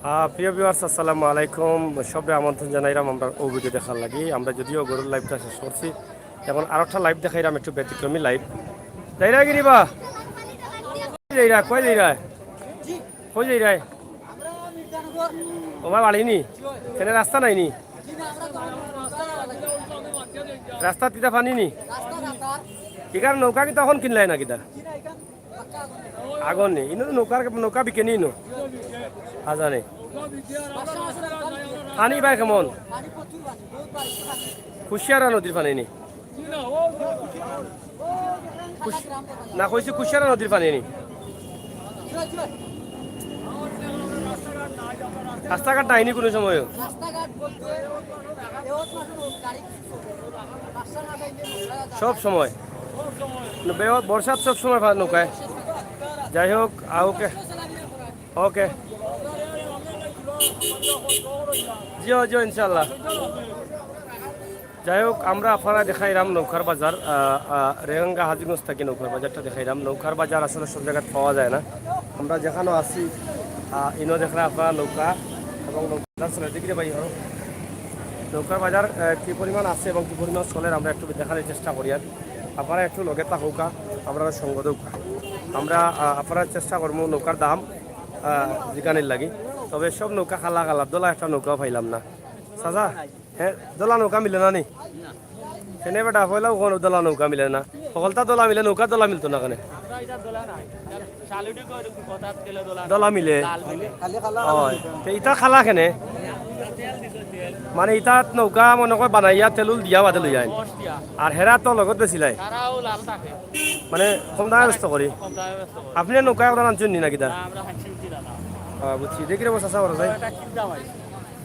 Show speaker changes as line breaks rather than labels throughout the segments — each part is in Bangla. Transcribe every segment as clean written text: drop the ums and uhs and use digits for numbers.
প্রিয় ভিউয়ার্স আসসালামু আলাইকুম। সবে আমন্ত্রণ জানাইলাম আমরা ও ভিডিও দেখার লাগি। আমরা যদিও গরুর লাইভটা শেষ করছি, এখন আর একটা লাইভ দেখাইলাম, একটু ব্যতিক্রমী লাইভ। যাইরা গিরিবা যাইরা কই যাইরা কই যাইরা ওমা বাড়িনি কেন রাস্তা নাইনি, রাস্তা কিতা পানি নি এখানে নৌকা কি তখন কিনলাই না কিতা আগন নেই ইনো নৌকা বিকে নি নো আজানে পানি বাই কেমন কুশিয়ারা নদীর পানি নি না কইছি কুশিয়ারা নদীর পানি নি রাস্তাঘাট নাইনি কোনো সময় সব সময় বর্ষার সব সময় নৌকায় যাই হোক ওকে ওকে জিও জিও ইনশাল্লাহ। যাই হোক আমরা আপনারা দেখাইলাম নৌকার বাজার, রেঙ্গা হাজিগঞ্জ থেকে নৌকার বাজারটা দেখাইলাম। নৌকার বাজার আসলে সব জায়গায় পাওয়া যায় না, আমরা যেখানে আছি ইনো দেখলে আপনারা নৌকা এবং নৌকার চলে দেখতে পাই। নৌকার বাজার কী পরিমাণ আছে এবং কী পরিমাণ চলে আমরা একটু দেখানোর চেষ্টা করি। আর আপনারা একটু লগে থাকুকা, আমরা সঙ্গ দৌকা, আমরা আপনারা চেষ্টা করবো নৌকার দাম জিকানির লাগি। তবে সব নৌকা খালা খালা, দোলা একটা নৌকাও পাইলাম না চাচা। হ্যাঁ দোলা নৌকা মিলে না নি সেনে বেটা পয়লাও কোনো দোলা নৌকা মিলে না, সকলটা দোলা মিলে নৌকা দোলা মিলতো না কেন দোলা মিলে ইটা খালা কেনে মানে ইটাত নৌকা মনে কয় বানাইয়া তেলুল দিয়া বাদে লই যায় আর হেরা তো লগত বেছিলাই মানে কম দামে ব্যস্ত করি। আপনি নৌকা ওরা আনছেন নি না কিতা বুঝছি দেখি রে চাষা করা যায়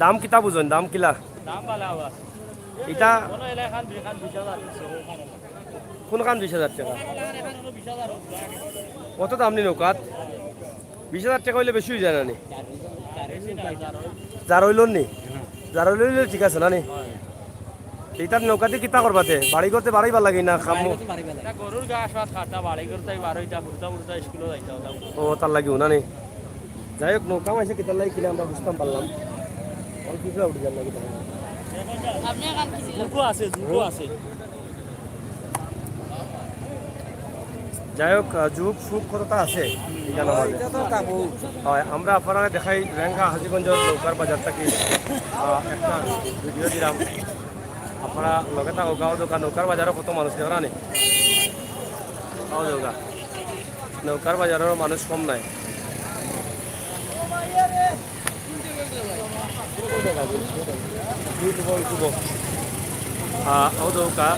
দাম কিতা বুঝেন দাম কিলা এটা কোন কান 20,000 টাকা কত দাম নি নৌকাত 20,000 টাকা হইলে বেশি হয়ে যায় না নি যার হইল নি যার হইলে ঠিক আছে না নি এইটার নৌকাতে কিতা করবাতে বাড়ি করতে বাড়াইবার লাগে না খামু ও তার লাগিও না নি। যাই হোক নৌকা মাইছে কিতার লাগে কিনা আমরা বুঝতাম পারলাম উঠে যান লাগে যাই হোক যুগ সুখ কতটা আছে হয় আমরা আপনারা দেখাই রেঙ্গা হাজিগঞ্জের নৌকার বাজার থেকে একটা ভিডিও দিলাম। আপনারা লগে থাকো গাঁও দোকান নৌকার বাজারও কত মানুষ দেওয়া নেই গাঁও দোকান নৌকার বাজারেরও মানুষ কম নাই। দৌকা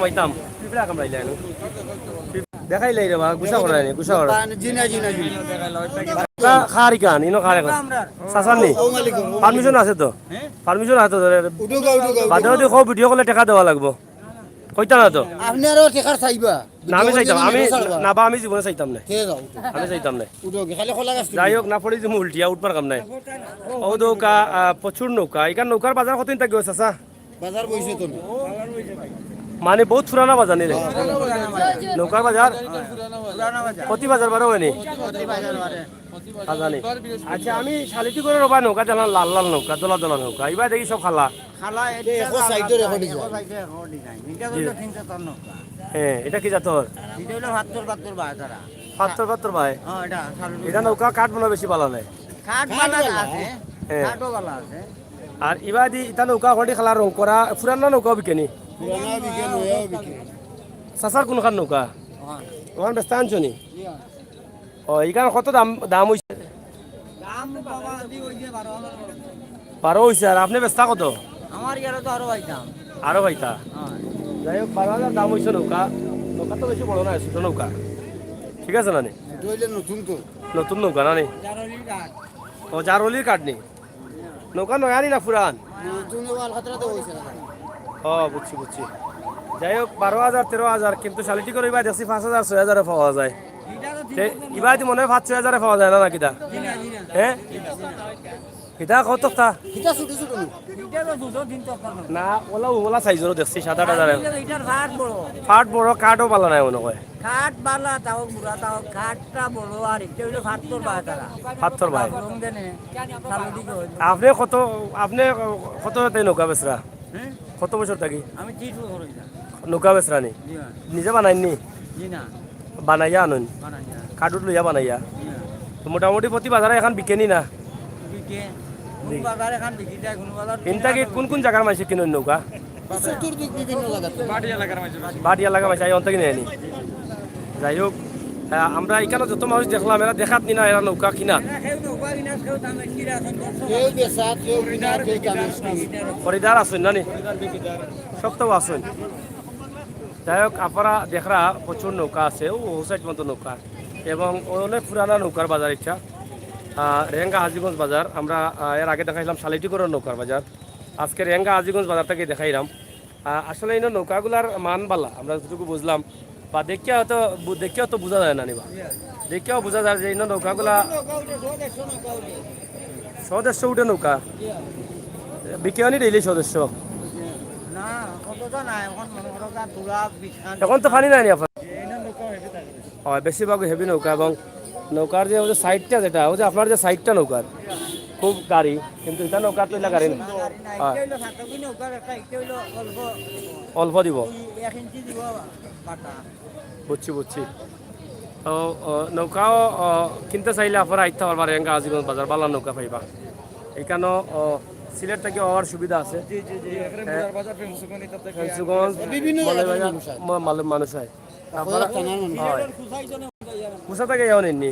মাইতাম দেখাই লাই রে বা গুছা করা নি গুছা করা খারি কান ইনো খারে সাসান নি পারমিশন আছে তো পারমিশন আছে তো বাদেও দেখো ভিডিও করলে টাকা দেওয়া লাগবো কইতা না তো
আপনি আরো টেকার চাইবা
না আমি চাইতাম আমি না বা আমি জীবনে চাইতাম না আমি চাইতাম না। যাই হোক না পড়ে যে উল্টিয়া উঠবার কাম নাই ও নৌকা প্রচুর নৌকা এখান নৌকার বাজার কতদিন থাকবে চাচা
বাজার বইছে তো
মানে বহুত পুরানা বাজার নি রে নৌকার বাজার প্রতি বাজার বারো হয়নি জানি। আচ্ছা আমি শালিটি করে রবা নৌকা দিলাম লাল লাল নৌকা দোলা দোলা নৌকা এবার দেখি সব খালা হ্যাঁ এটা কি জাতর পাত্তর পাত্তর ভাই এটা নৌকা কাঠ বলা বেশি ভালো নাই আর এবার দি এটা নৌকা হলি খালা রং করা পুরানা নৌকা বিকেনি চাচার কোনখান নৌকা ওখান ব্যস্ত আনছো নি ও এইখানে কত দাম দাম হয়েছে 12 হয়েছে আর আপনি ব্যস্ত কত
আমার ইয়ারে তো
আরো ভাইতা যাই হোক 12,000 দাম হয়েছে নৌকা নৌকা তো বেশি বড় না ছোট নৌকা ঠিক আছে না নি নতুন নৌকা না নি ও জারলির কাঠ নি নৌকা নয়ানি না পুরান ও বুঝছি বুঝছি। যাই হোক 12,000 13,000 কিন্তু শালিটি করে এবার দেখছি 5,000 6,000 পাওয়া যায় এবার মনে হয় 5-6 হাজারে পাওয়া যায় না নাকি দা হ্যাঁ এটা কত তা
এটা ছোট ছোট নো
এটা তো দুটো দিন তো আপনার
না ওলা ওলা সাইজেরও দেখছি 7-8
এটার ভাত বড়
ফাট বড় কাঠও পালা নাই মনে হয়
খাট বালা তাও বুড়া তাও খাটটা বড় আর এটা হইলো ভাতর বা তারা
পাথর ভাই
রং দেনে চালু দিকে হইলো
আপনি কত তাই নৌকা বেচরা
হ্যাঁ
কত বছর থাকি
আমি 30 বছর হই না
নৌকা বেচরা নি
জি না
নিজে বানাইনি
জি না
বানাইয়া আনুন
বানাই না
কাঠুট লইয়া বানাইয়া
জি না
তো মোটামুটি প্রতি বাজারে এখন বিকেনি না
বিকে কোন বাজার এখন বিকি যায় কোন বাজার
ইনটা কি কোন জায়গার মাইছে কিনুন নৌকা
চতুর্দিক বিভিন্ন লাগাত
বাড়ি এলাকা মাইছে আই অন্তকি নেয়নি যাই হোক আমরা এখানে যত মানুষ দেখলাম এরা দেখাত নি না এরা নৌকা কিনা
কেউ নৌকা কিনা কেউ দামে কিরা এখন
কেউ বেচা কেউ কিনা কেউ দামেশ
খরিদার আসুন না নি সব তো আসুন যাই হোক আপনারা দেখরা প্রচুর নৌকা আছে ও সাইড মতো নৌকা এবং অনেক পুরানা নৌকার বাজার এটা রেঙ্গা হাজিগঞ্জ বাজার আমরা এর আগে দেখাইলাম শালিটিগড়ের নৌকার বাজার আজকে রেঙ্গা হাজিগঞ্জ বাজার থেকে দেখাইলাম আসলে এই নৌকাগুলার মান বালা আমরা যতটুকু বুঝলাম বা দেখিয়া তো বোঝা যায় না নিবা দেখিয়াও বোঝা যায় যে এই নৌকাগুলা 100-150 উঠে নৌকা বিকেয়ানি ডেইলি 100-150
না কতটা না এখন মনে করো তুলা বিছান
এখন তো পানি নাই নি আপনার হয় বেশিরভাগ হেভি নৌকা এবং নৌকার যে সাইডটা যেটা ওই যে আপনার যে সাইডটা নৌকার খুব গাড়ি কিন্তু এটা নৌকা তো গাড়ি না হয় অল্প দিব বুঝছি তো নৌকাও কিনতে চাইলে আপনারা আইতে পারবা রেঙ্গা আজিগঞ্জ বাজার বালা নৌকা পাইবা এখানেও সিলেট থেকে হওয়ার সুবিধা আছে ফেন্সুগঞ্জ মানুষ হয় কুসা থেকে যাও নেননি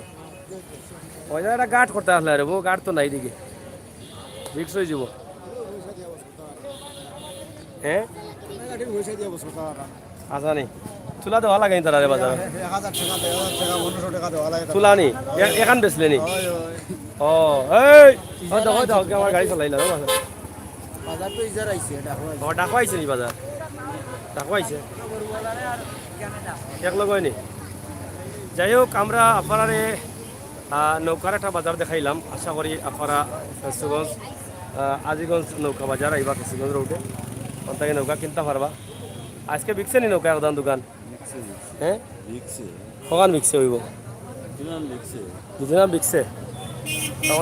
ওই জায়গাটা গাঠ করতে আসলে রে গাঠ তো নাই দিকে রিক্স হয়ে যাব হ্যাঁ আচ্ছা নি তুলা দেওয়া লাগে তারা রে বাজার তুলা নি এখান বেচলে নি ও এই দেখো দেখো আমার গাড়ি চলাইলা
বাজার তো ইজার আইছে
ডাকো আইছে নি বাজার ডাকো আইছে এক লগ হয়নি যাই হোক আমরা আপনারা নৌকার একটা বাজার দেখাইলাম আশা করি আপনারা ফেন্সুগঞ্জ আজিগঞ্জ নৌকা বাজার আইবা ফেন্সুগঞ্জ রোডে ওখানে নৌকা কিনতে পারবা আজকে বিকছে নি নৌকা একদম দোকান হ্যাঁ কখন বিকছে হইব দুদিন বিকছে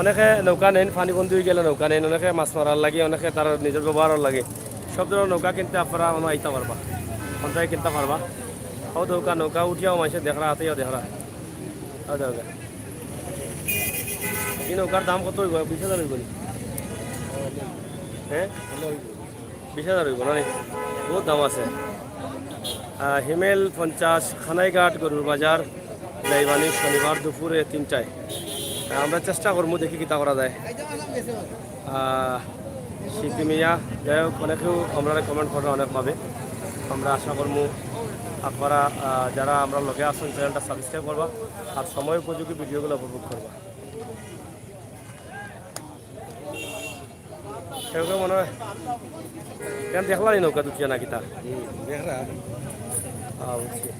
অনেকে নৌকা নেন পানি বন্ধু হয়ে গেলে নৌকা নেন অনেকে মাছ মারার লাগে অনেকে তার নিজের ব্যবহারের লাগে সব ধরনের নৌকা কিনতে আপনারা মানে আইতে পারবা ওখান কিনতে পারবা ও নৌকা উঠিয়াও মানুষের দেখরা হাতেও দেখরা এই নৌকার দাম কত হইব 20,000 হইব হ্যাঁ 20,000 হইব না বহুত দাম আছে হিমেল 50 খানাইঘাট গরুর বাজার যাইবানি শনিবার দুপুরে 3টায় আমরা চেষ্টা করবো দেখি কিতা করা যায় শিকিমিয়া যাই হোক অনেকেও আমরা কমেন্ট করা অনেক পাবে আমরা আশা করবো আপনারা যারা আমরা লগে আসুন চ্যানেলটা সাবস্ক্রাইব করবা আর সময় উপযোগী ভিডিওগুলো উপভোগ করবা সেরকম মনে হয় কেন দেখলা নি নৌকা দুটিয়া নাকি তা বুঝছি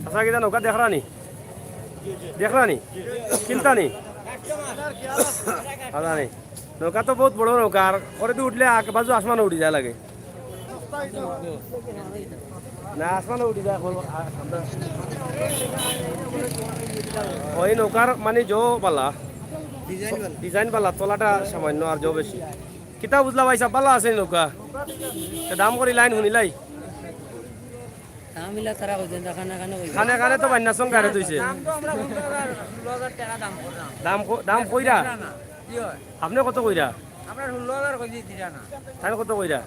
আচ্ছা কিতা নৌকা দেখরা নি কিনতা নি আদা নি নৌকা তো বহুত বড় নৌকা আর করে দিয়ে উঠলে আগে বাজু আসমানে উঠি যায় লাগে না আসমানে উঠি যায় ওই নৌকার মানে জো পালা ডিজাইন পালা তলাটা সামান্য আর জো বেশি কিতা বুঝলা ভাইসা পালা আছে নৌকা দাম করে লাইন শুনিলাই খানে খানে তো বান্যা সঙ্গ গাড়ি তুইছে দাম কইরা আপনি কত কইরা তাই কত কইরা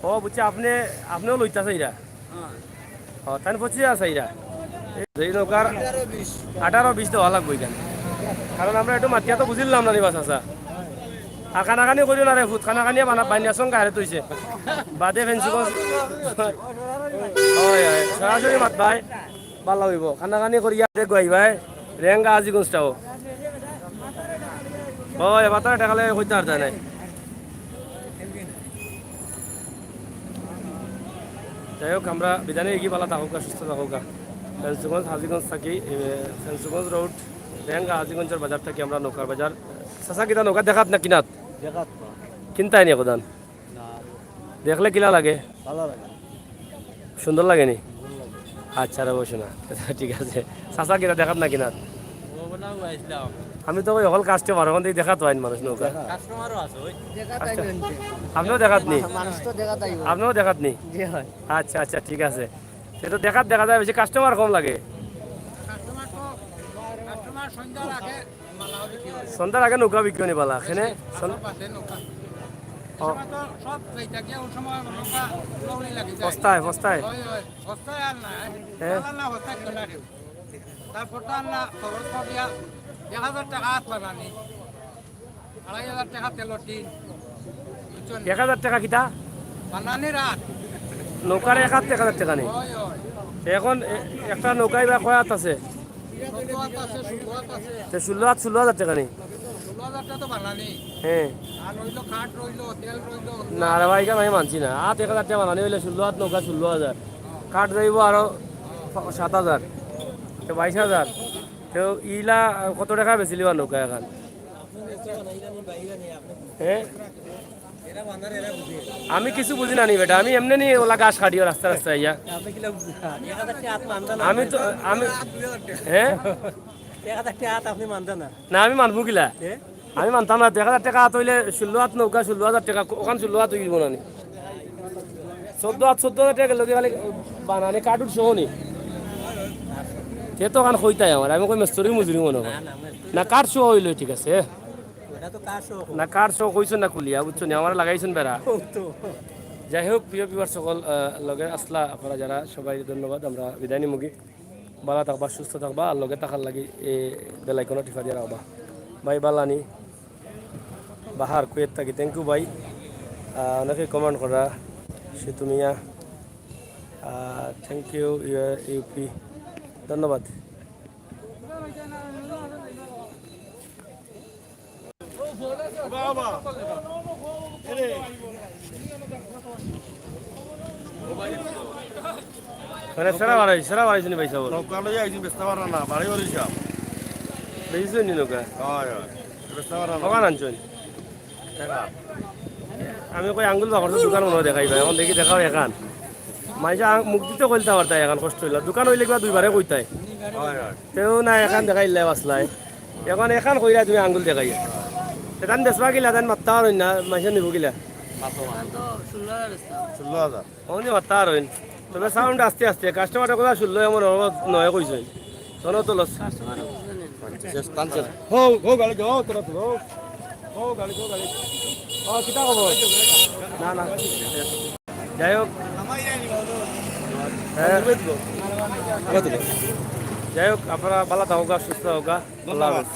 ও বুঝছি আপনিও লইতাছে ইরা ও তাই 25 আছে ইরা এই নৌকার 18-20 দেওয়া লাগবে এখানে কারণ আমরা একটু মাতিয়া তো বুঝিলাম না নিবাস আসা আর খানাখানি করিও না রে ফুট খানাখানি বান্যার সঙ্গে গাড়ি তুইছে বাদে ফেন্সুগঞ্জ হয় সরাসরি মাত ভাই ভালো হইব খানাখানি করিয়া দেখো ভাই রেঙ্গা আজিগঞ্জটাও হয় এবার টাকালে হইতে আর যায় নাই যাই হোক আমরা বিধানে এগিয়ে পালা থাকুক সুস্থ থাকুক ফেন্সুগঞ্জ হাজিগঞ্জ থাকি ফেন্সুগঞ্জ রোড রেহাঙ্গা হাজিগঞ্জের বাজার থাকি আমরা নৌকার বাজার চাচা কিনা নৌকা দেখাত না কিনাত
দেখাত
কিনতাই নি কোদান
না
দেখলে কিলা লাগে
ভালো লাগে
সুন্দর লাগেনি আচ্ছা রে বসে না ঠিক আছে চাচা কিনা দেখাত না কিনাত আমি তো ওই হল কাস্টমার ওখান থেকে দেখাত পাইন মানুষ নৌকা
কাস্টমারও আছে ওই
আপনিও দেখাত নি
মানুষ তো দেখাত আইব
আপনিও দেখাত নি
জি হয়
আচ্ছা আচ্ছা ঠিক আছে সে তো দেখাত দেখা যায় বেশি কাস্টমার কম লাগে সন্ধ্যার আগে নৌকা বিক্রি নি পালা এখানে সস্তায় সস্তায় হ্যাঁ
তারপরটা আল্লাহ খবর পাবিয়া 1000 টাকা হাত বানানি 2500 টাকা তেলর টিন
1000 টাকা কিতা
বানানি রাত
নৌকার 1000 টাকা নেই
ওই ওই
এখন একটা নৌকায় বা কয়াত আছে
শুক্রবার আছে শুক্রবার আছে
তো 16,000 টাকা নেই
16000 টাকা তো বানানি
হ্যাঁ
আর রইলো খাট রইলো তেল রইলো
না রে ভাই কেন আমি মানছি না 1000 টাকা বানানি হইলে 16,000 নৌকা 16,000 কাঠ যাইব আরো 7,000 তো 22,000 তো ইলা কত টাকা বেচিলি বা নৌকা এখন হ্যাঁ আমি কিছু বুঝি না নি বেটা আমি এমনি নি ওলা গাছ কাটিও রাস্তা রাস্তা ইয়া আমি তো আমি হ্যাঁ
আপনি মানতেন না
না আমি মানবো কিলা আমি মানতাম না 1000 টাকা হাত হইলে 16,000 নৌকা 16,000 টাকা ওখান 16,000 হইব না নি 14,000 টাকা লগে খালি বানানি কাটুর শোনি সে তো ওখান হইতাই আমার আমি কই মেস্তরি মজুরি মনে হয় না কাঠ শো হইল ঠিক আছে না কাঠ শো কইছো না কুলিয়া বুঝছো নি আমার লাগাইছেন বেড়া যাই হোক প্রিয় বিবার সকল লগে আসলা আপনারা যারা সবাই ধন্যবাদ আমরা বিদায় নিমুগি ভালো থাকবা সুস্থ থাকবা আর লগে থাকার লাগি এই বেলাইকনো টিফা দিয়ে রাখবা ভাই বালানি বাহার কুয়েত থাকি থ্যাংক ইউ ভাই অনেকে কমেন্ট করা সেতুমিয়া থ্যাংক ইউ ইউপি ধন্যবাদ মানে সেরা বাড়াইছি নি ভাই সাহেব
নৌকা লইয়া আইছি বেচতে পারা না বাড়ি বাড়ি সব
বেশি নি নৌকা
হয় হয় বেচতে পারা না
কখন আনছেন আমি কই আঙ্গুল বাকর দোকান মনে দেখাই ভাই এখন দেখি দেখাও এখান মাইসা মুখ দিতে কইলতে পারতাই এখন কষ্ট হইল দোকান হইলে কিবা দুইবারে কইতাই
হয় হয়
তেও না এখান দেখাইলে বাসলাই এখন এখান কইরা তুমি আঙ্গুল দেখাই এখান দেশবা গিলা দেন মাত্তা আর না মাইসা নিব গিলা
16,000
অনি মাত্তা আর হইন তবে সাউন্ড আস্তে আস্তে কাস্টমারের কথা শুনলো এমন নয় কইছেন তখন তো লস
হো হো গাড়ি যাও তোরা তো হো গাড়ি
কিতা খবর না না যাই হোক যাই হোক আপনারা ভালো থাকুক সুস্থ হোক আল্লাহ হাফেজ